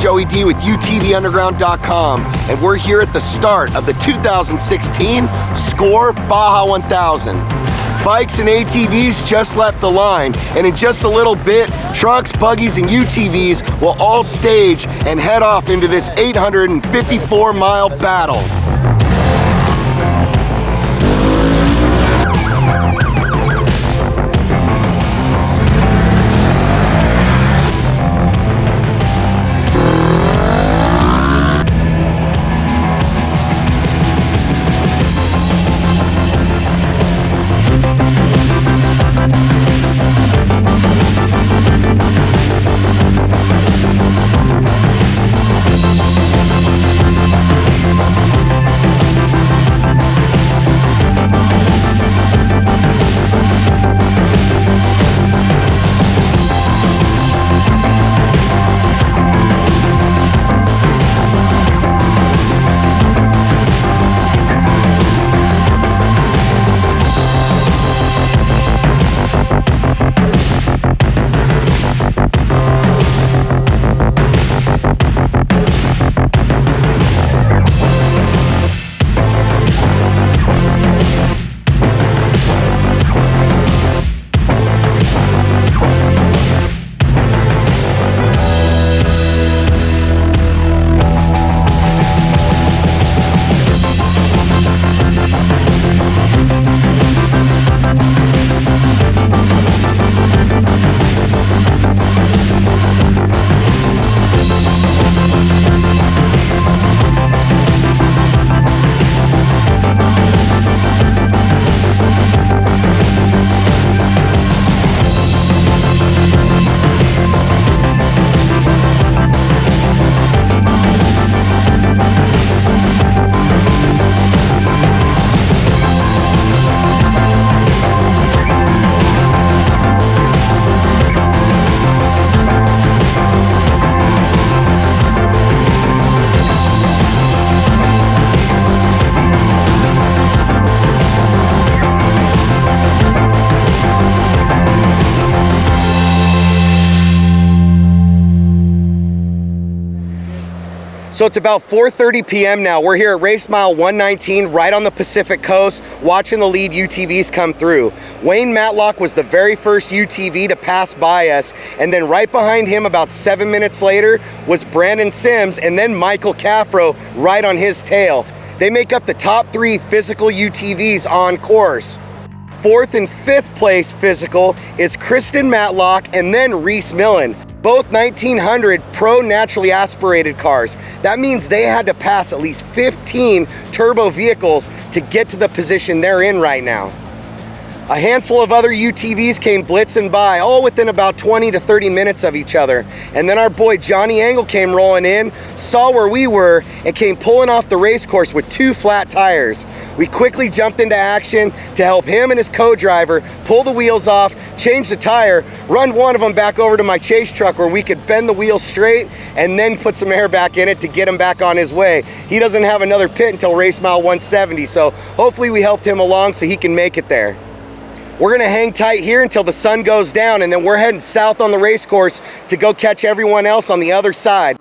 Joey D with UTVUnderground.com, and we're here at the start of the 2016 SCORE Baja 1000. Bikes and ATVs just left the line, and in just a little bit, trucks, buggies, and UTVs will all stage and head off into this 854-mile battle. So it's about 4:30 p.m. now. We're here at race mile 119, right on the Pacific coast, watching the lead UTVs come through. Wayne Matlock was the very first UTV to pass by us, and then right behind him, about 7 minutes later, was Branden Sims, and then Michael Caffro right on his tail. They make up the top 3 physical UTVs on course. 4th and 5th place physical is Kristen Matlock and then Rhys Millen. Both 1900 pro naturally aspirated cars. That means they had to pass at least 15 turbo vehicles to get to the position they're in right now. A handful of other UTVs came blitzing by, all within about 20 to 30 minutes of each other. And then our boy Johnny Angle came rolling in, saw where we were, and came pulling off the race course with 2 flat tires. We quickly jumped into action to help him and his co-driver pull the wheels off, change the tire, run one of them back over to my chase truck where we could bend the wheels straight and then put some air back in it to get him back on his way. He doesn't have another pit until race mile 170, so hopefully we helped him along so he can make it there. We're gonna hang tight here until the sun goes down, and then we're heading south on the race course to go catch everyone else on the other side.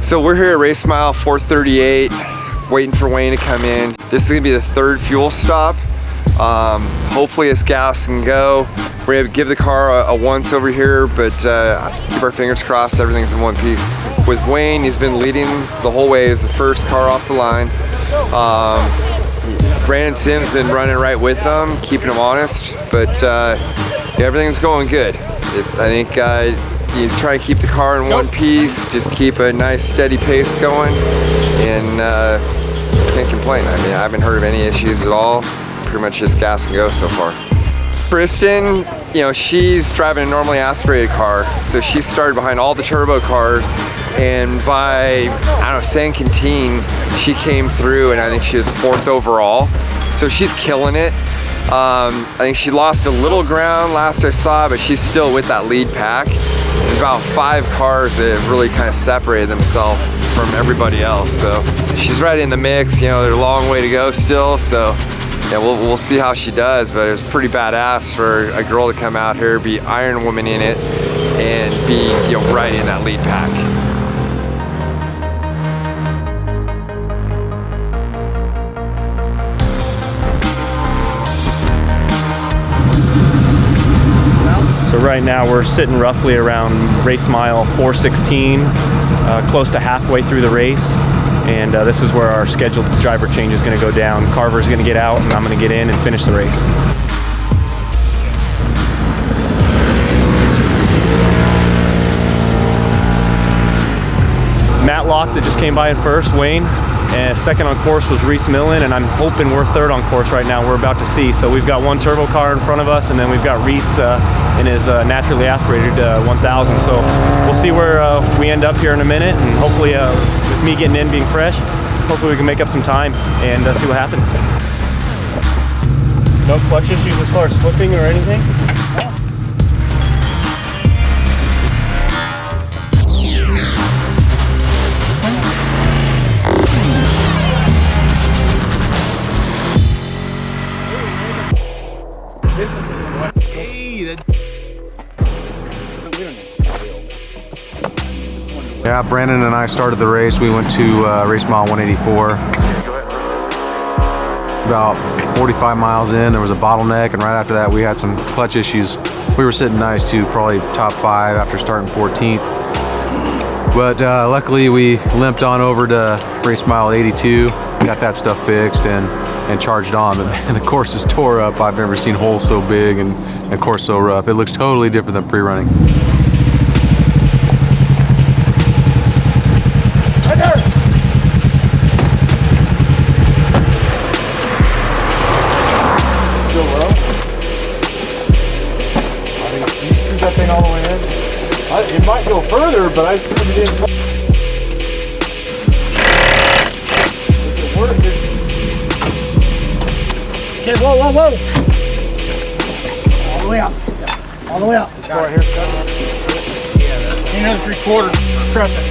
So we're here at race mile 438, waiting for Wayne to come in. This is gonna be the third fuel stop. Hopefully it's gas and go. We're gonna give the car a once over here, but keep our fingers crossed everything's in one piece. With Wayne, he's been leading the whole way as the first car off the line. Branden Sims been running right with them, keeping them honest, but yeah, everything's going good. I think you try to keep the car in one piece, just keep a nice steady pace going, and can't complain. I mean, I haven't heard of any issues at all. Pretty much just gas and go so far. Kristen, you know, she's driving a normally aspirated car, so she started behind all the turbo cars, and by, I don't know, San Quintin, she came through, and I think she was 4th overall, so she's killing it. I think she lost a little ground last I saw, but she's still with that lead pack. There's about 5 cars that have really kind of separated themselves from everybody else, so she's right in the mix. You know, there's a long way to go still, so yeah, we'll see how she does, but it was pretty badass for a girl to come out here, be Iron Woman in it, and be, you know, right in that lead pack. So right now we're sitting roughly around race mile 416, close to halfway through the race. And this is where our scheduled driver change is going to go down. Carver's going to get out, and I'm going to get in and finish the race. Matlock that just came by in first, Wayne. And second on course was Rhys Millen, and I'm hoping we're third on course right now. We're about to see. So we've got one turbo car in front of us, and then we've got Rhys in his naturally aspirated 1000. So we'll see where we end up here in a minute, and hopefully with me getting in, being fresh, hopefully we can make up some time and see what happens. No clutch issues as far as slipping or anything? Yeah, Branden and I started the race. We went to race mile 184. About 45 miles in, there was a bottleneck, and right after that we had some clutch issues. We were sitting nice too, probably top 5 after starting 14th. But luckily we limped on over to race mile 82, got that stuff fixed and charged on. But man, the course is tore up. I've never seen holes so big and the course so rough. It looks totally different than pre-running. It might go further, but I put it in. Is it worth it? Okay, whoa, whoa, whoa! All the way out. All the way out. Right here, Scott. Another 3/4. Press it.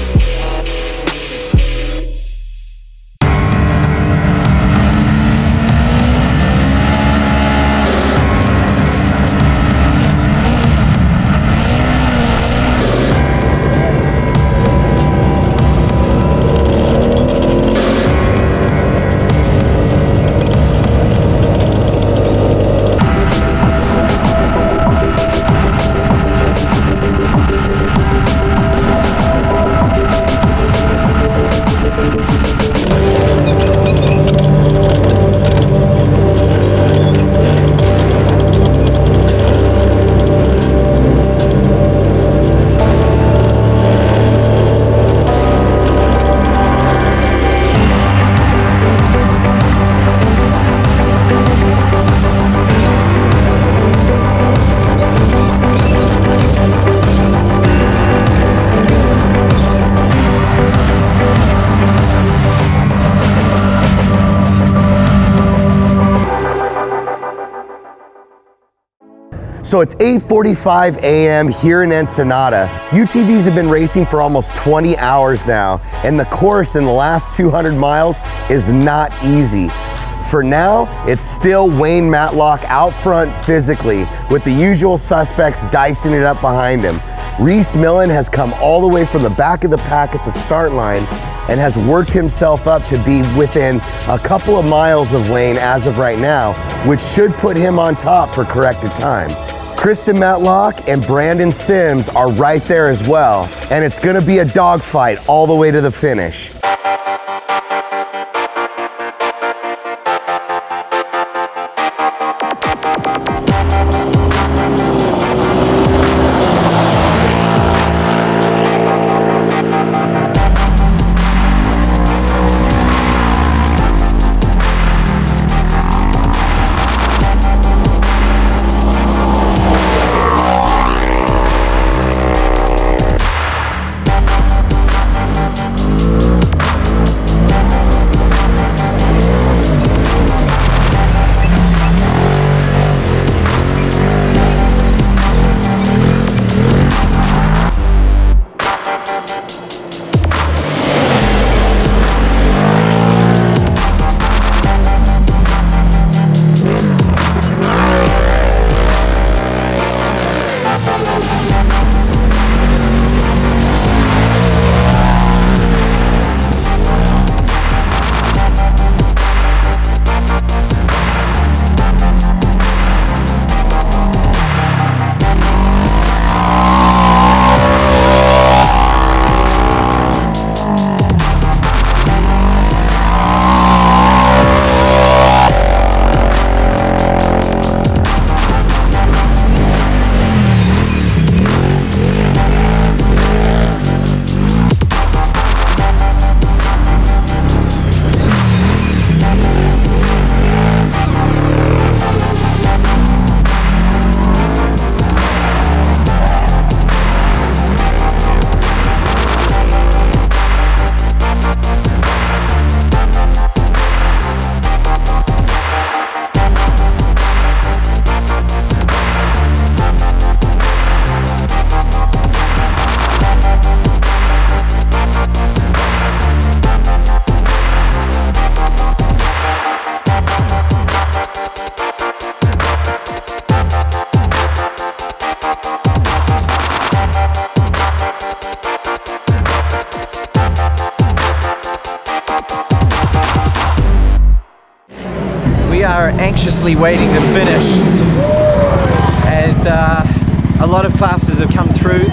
So it's 8:45 a.m. here in Ensenada. UTVs have been racing for almost 20 hours now, and the course in the last 200 miles is not easy. For now, it's still Wayne Matlock out front physically, with the usual suspects dicing it up behind him. Rhys Millen has come all the way from the back of the pack at the start line and has worked himself up to be within a couple of miles of Wayne as of right now, which should put him on top for corrected time. Kristen Matlock and Branden Sims are right there as well, and it's gonna be a dogfight all the way to the finish. We are anxiously waiting to finish as a lot of classes have come through.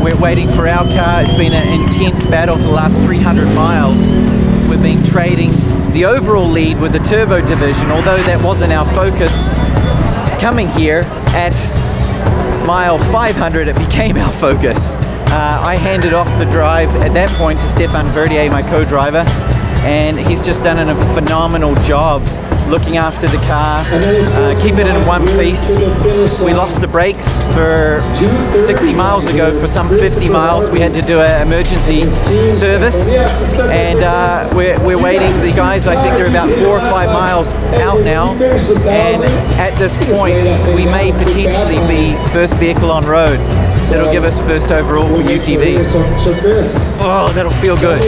We're waiting for our car. It's been an intense battle for the last 300 miles. We've been trading the overall lead with the turbo division, although that wasn't our focus. Coming here at mile 500, it became our focus. I handed off the drive at that point to Stefan Verdier, my co-driver, and he's just done a phenomenal job looking after the car, keep it in one piece. We lost the brakes for 60 miles ago. For some 50 miles we had to do an emergency service, and we're waiting. The guys, I think they're about 4 or 5 miles out now, and at this point we may potentially be first vehicle on road. That'll give us first overall for UTVs. Oh, that'll feel good.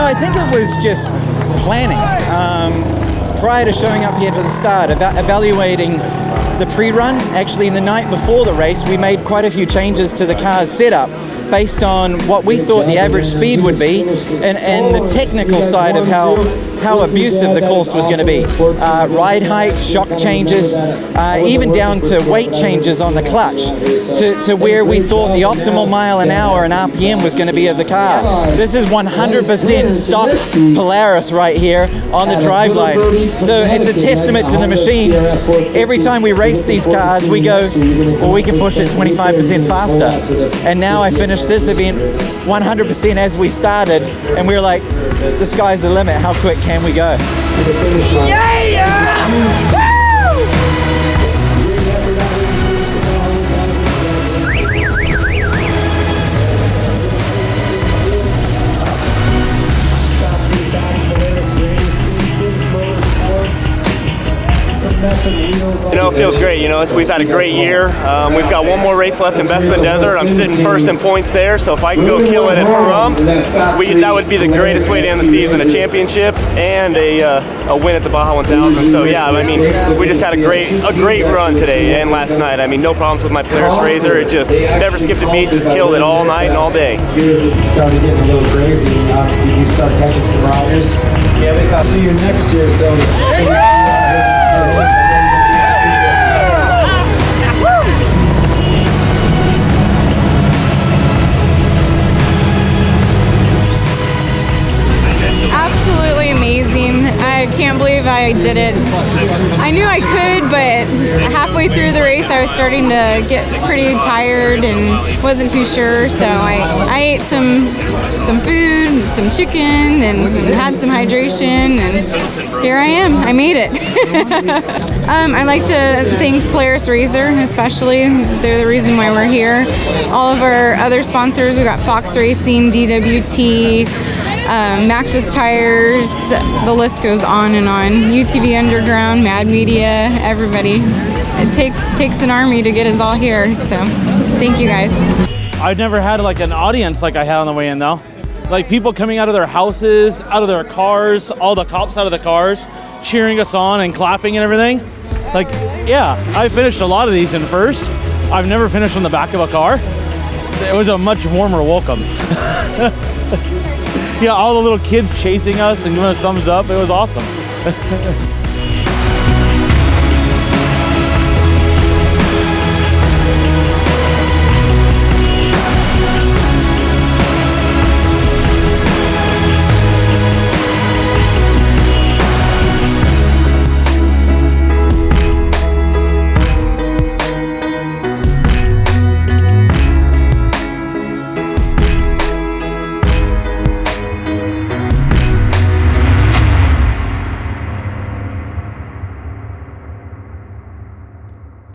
I think it was just planning. prior to showing up here to the start, evaluating the pre-run. Actually, in the night before the race, we made quite a few changes to the car's setup based on what we thought the average speed would be, and the technical side of how abusive the course was going to be. Ride height, shock changes, even down to weight changes on the clutch to where we thought the optimal mile an hour and RPM was going to be of the car. This is 100% stock Polaris right here on the driveline. So it's a testament to the machine. Every time we race these cars, we go, well, we can push it 25% faster. And now I finished this event 100% as we started, and we were like, the sky's the limit. How quick can we go? Yeah! Woo! You know, it feels great. You know, we've had a great year. We've got one more race left in Best of the Desert. I'm sitting first in points there, so if I can go kill it at Pahrump, that would be the greatest way to end the season, a championship and a win at the Baja 1000. So yeah, I mean, we just had a great run today and last night. I mean, no problems with my Polaris RZR. It just never skipped a beat, just killed it all night and all day. Started getting a little crazy. You start catching some riders. Yeah, we got to see you next year. So. Absolutely amazing. I can't believe I did it. I knew I could, but halfway through the race I was starting to get pretty tired and wasn't too sure, so I ate some food, some chicken, and had some hydration, and here I am. I made it. I'd like to thank Polaris RZR especially. They're the reason why we're here. All of our other sponsors, we got Fox Racing, DWT, Maxxis Tires, the list goes on and on. UTV Underground, Mad Media, everybody. It takes an army to get us all here, so thank you guys. I've never had like an audience like I had on the way in though. Like people coming out of their houses, out of their cars, all the cops out of the cars, cheering us on and clapping and everything. Like, yeah, I finished a lot of these in first. I've never finished on the back of a car. It was a much warmer welcome. Yeah, all the little kids chasing us and giving us thumbs up. It was awesome.